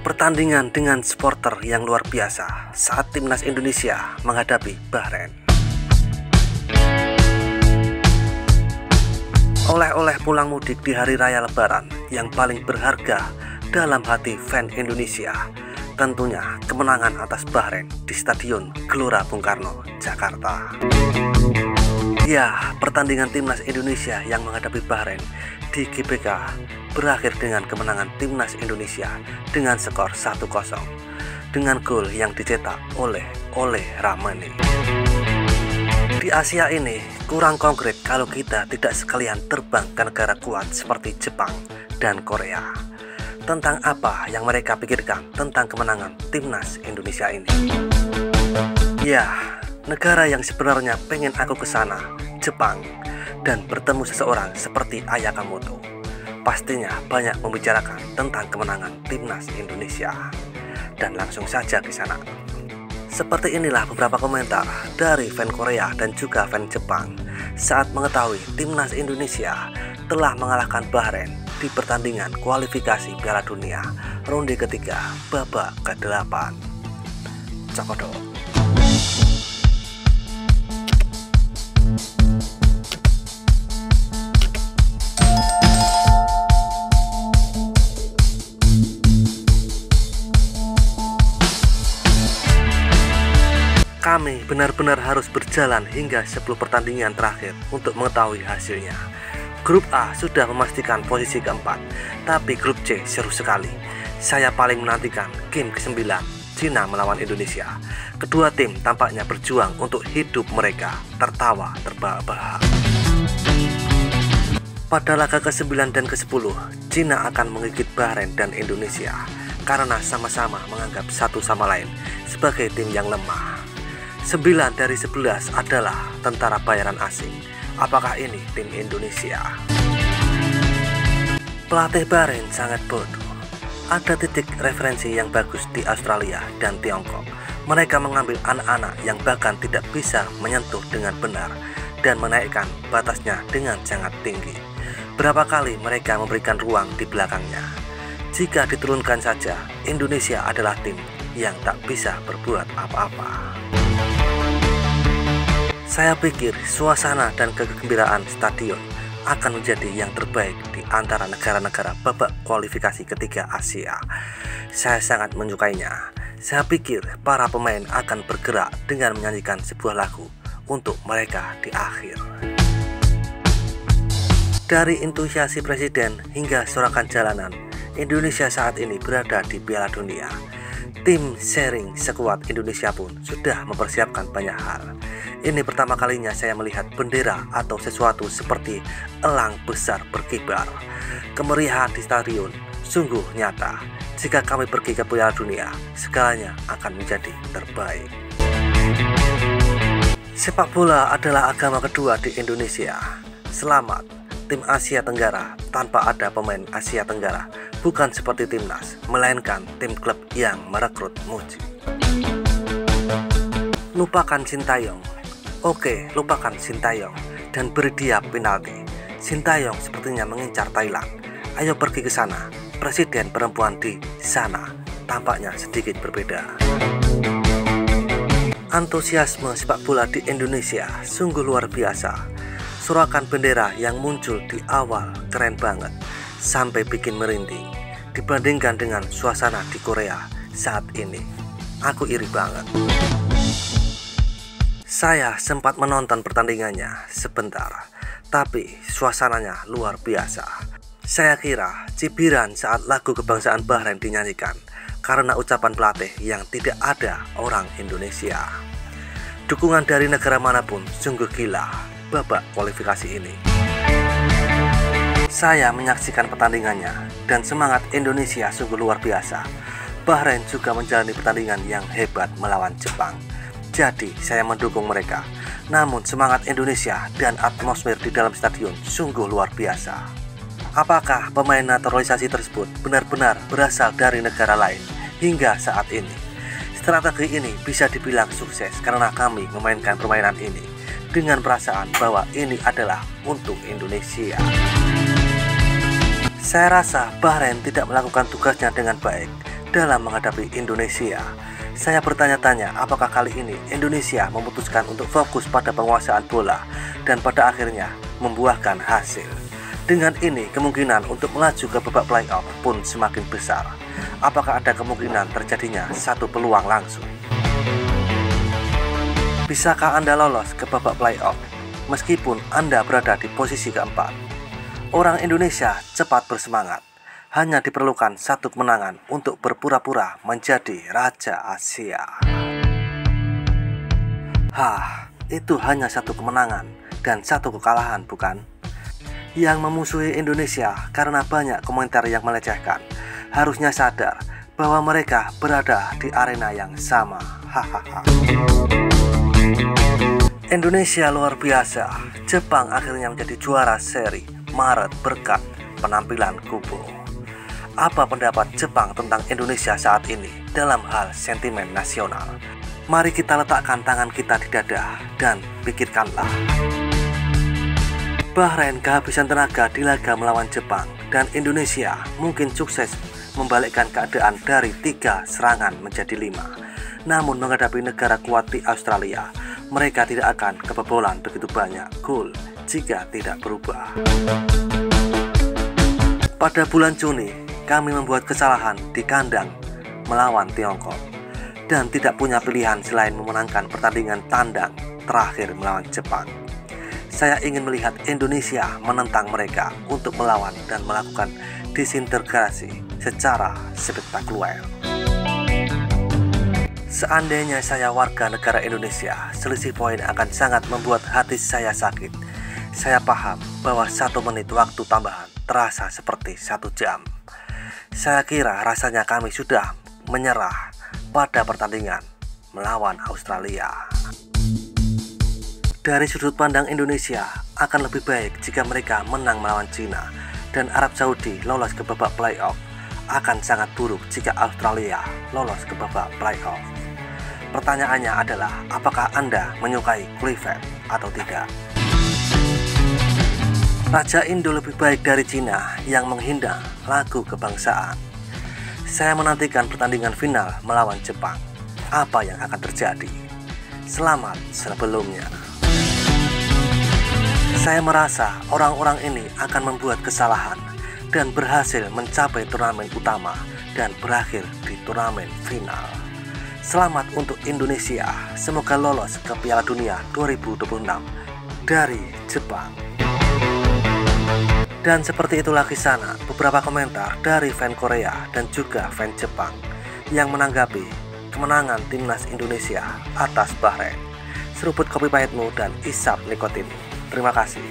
Pertandingan dengan supporter yang luar biasa saat timnas Indonesia menghadapi Bahrain. Oleh-oleh pulang mudik di hari raya Lebaran yang paling berharga dalam hati fan Indonesia, tentunya kemenangan atas Bahrain di Stadion Gelora Bung Karno, Jakarta. Ya, pertandingan timnas Indonesia yang menghadapi Bahrain di GBK berakhir dengan kemenangan timnas Indonesia dengan skor 1-0 dengan gol yang dicetak oleh Rahmani. Di Asia ini kurang konkret kalau kita tidak sekalian terbang ke negara kuat seperti Jepang dan Korea. Tentang apa yang mereka pikirkan tentang kemenangan timnas Indonesia ini? Ya, negara yang sebenarnya pengen aku ke sana, Jepang, dan bertemu seseorang seperti Ayakamoto. Pastinya banyak membicarakan tentang kemenangan timnas Indonesia. Dan langsung saja ke sana. Seperti inilah beberapa komentar dari fan Korea dan juga fan Jepang saat mengetahui timnas Indonesia telah mengalahkan Bahrain di pertandingan kualifikasi Piala Dunia ronde ketiga babak ke-8. Cokodok. Kami benar-benar harus berjalan hingga 10 pertandingan terakhir untuk mengetahui hasilnya. Grup A sudah memastikan posisi keempat, tapi grup C seru sekali. Saya paling menantikan game ke-9, Cina melawan Indonesia. Kedua tim tampaknya berjuang untuk hidup mereka tertawa terbahak-bahak. Pada laga ke-9 dan ke-10, Cina akan menggigit Bahrain dan Indonesia karena sama-sama menganggap satu sama lain sebagai tim yang lemah. 9 dari 11 adalah tentara bayaran asing. Apakah ini tim Indonesia? Pelatih Bahrain sangat bodoh. Ada titik referensi yang bagus di Australia dan Tiongkok. Mereka mengambil anak-anak yang bahkan tidak bisa menyentuh dengan benar dan menaikkan batasnya dengan sangat tinggi. Berapa kali mereka memberikan ruang di belakangnya? Jika diturunkan saja, Indonesia adalah tim yang tak bisa berbuat apa-apa. Saya pikir suasana dan kegembiraan stadion akan menjadi yang terbaik di antara negara-negara babak kualifikasi ketiga Asia. Saya sangat menyukainya. Saya pikir para pemain akan bergerak dengan menyanyikan sebuah lagu untuk mereka di akhir. Dari entusiasi presiden hingga sorakan jalanan, Indonesia saat ini berada di Piala Dunia. Tim sharing sekuat Indonesia pun sudah mempersiapkan banyak hal. Ini pertama kalinya saya melihat bendera atau sesuatu seperti elang besar berkibar. Kemeriahan di stadion sungguh nyata. Jika kami pergi ke Piala Dunia, segalanya akan menjadi terbaik. Sepak bola adalah agama kedua di Indonesia. Selamat, tim Asia Tenggara tanpa ada pemain Asia Tenggara. Bukan seperti timnas, melainkan tim klub yang merekrut Muji. Lupakan Sintayong. Oke, lupakan Sintayong dan beri dia penalti. Sintayong sepertinya mengincar Thailand. Ayo pergi ke sana. Presiden perempuan di sana tampaknya sedikit berbeda. Antusiasme sepak bola di Indonesia sungguh luar biasa. Sorakan bendera yang muncul di awal keren banget sampai bikin merinding. Dibandingkan dengan suasana di Korea saat ini, aku iri banget. Saya sempat menonton pertandingannya sebentar, tapi suasananya luar biasa. Saya kira cibiran saat lagu kebangsaan Bahrain dinyanyikan karena ucapan pelatih yang tidak ada orang Indonesia. Dukungan dari negara manapun sungguh gila babak kualifikasi ini. Saya menyaksikan pertandingannya dan semangat Indonesia sungguh luar biasa. Bahrain juga menjalani pertandingan yang hebat melawan Jepang. Jadi saya mendukung mereka. Namun semangat Indonesia dan atmosfer di dalam stadion sungguh luar biasa. Apakah pemain naturalisasi tersebut benar-benar berasal dari negara lain hingga saat ini? Strategi ini bisa dibilang sukses karena kami memainkan permainan ini dengan perasaan bahwa ini adalah untuk Indonesia. Saya rasa Bahrain tidak melakukan tugasnya dengan baik. dalam menghadapi Indonesia. Saya bertanya-tanya apakah kali ini Indonesia memutuskan untuk fokus pada penguasaan bola dan pada akhirnya membuahkan hasil. Dengan ini kemungkinan untuk melaju ke babak playoff pun semakin besar. Apakah ada kemungkinan terjadinya satu peluang langsung? Bisakah Anda lolos ke babak playoff meskipun Anda berada di posisi keempat? Orang Indonesia cepat bersemangat. Hanya diperlukan satu kemenangan untuk berpura-pura menjadi Raja Asia. Itu hanya satu kemenangan dan satu kekalahan, bukan? Yang memusuhi Indonesia karena banyak komentar yang melecehkan harusnya sadar bahwa mereka berada di arena yang sama. Indonesia luar biasa. Jepang akhirnya menjadi juara seri Maret berkat penampilan Kubo. Apa pendapat Jepang tentang Indonesia saat ini dalam hal sentimen nasional? Mari kita letakkan tangan kita di dada dan pikirkanlah. Bahrain kehabisan tenaga di laga melawan Jepang dan Indonesia mungkin sukses membalikkan keadaan dari 3 serangan menjadi 5. Namun menghadapi negara kuat di Australia, mereka tidak akan kebobolan begitu banyak gol jika tidak berubah. Pada bulan Juni, kami membuat kesalahan di kandang melawan Tiongkok dan tidak punya pilihan selain memenangkan pertandingan tandang terakhir melawan Jepang. Saya ingin melihat Indonesia menentang mereka untuk melawan dan melakukan disintegrasi secara spektakuler. Seandainya saya warga negara Indonesia, selisih poin akan sangat membuat hati saya sakit. Saya paham bahwa 1 menit waktu tambahan terasa seperti 1 jam. Saya kira rasanya kami sudah menyerah pada pertandingan melawan Australia. Dari sudut pandang Indonesia, akan lebih baik jika mereka menang melawan Cina dan Arab Saudi lolos ke babak playoff. Akan sangat buruk jika Australia lolos ke babak playoff. Pertanyaannya adalah, apakah Anda menyukai Kluivert atau tidak? Raja Indo lebih baik dari Cina yang menghina lagu kebangsaan. Saya menantikan pertandingan final melawan Jepang. Apa yang akan terjadi? Selamat sebelumnya. Saya merasa orang-orang ini akan membuat kesalahan dan berhasil mencapai turnamen utama dan berakhir di turnamen final. Selamat untuk Indonesia. Semoga lolos ke Piala Dunia 2026 dari Jepang. Dan seperti itulah kisah beberapa komentar dari fan Korea dan juga fan Jepang yang menanggapi kemenangan timnas Indonesia atas Bahrain. Seruput kopi pahitmu dan isap nikotin. Terima kasih.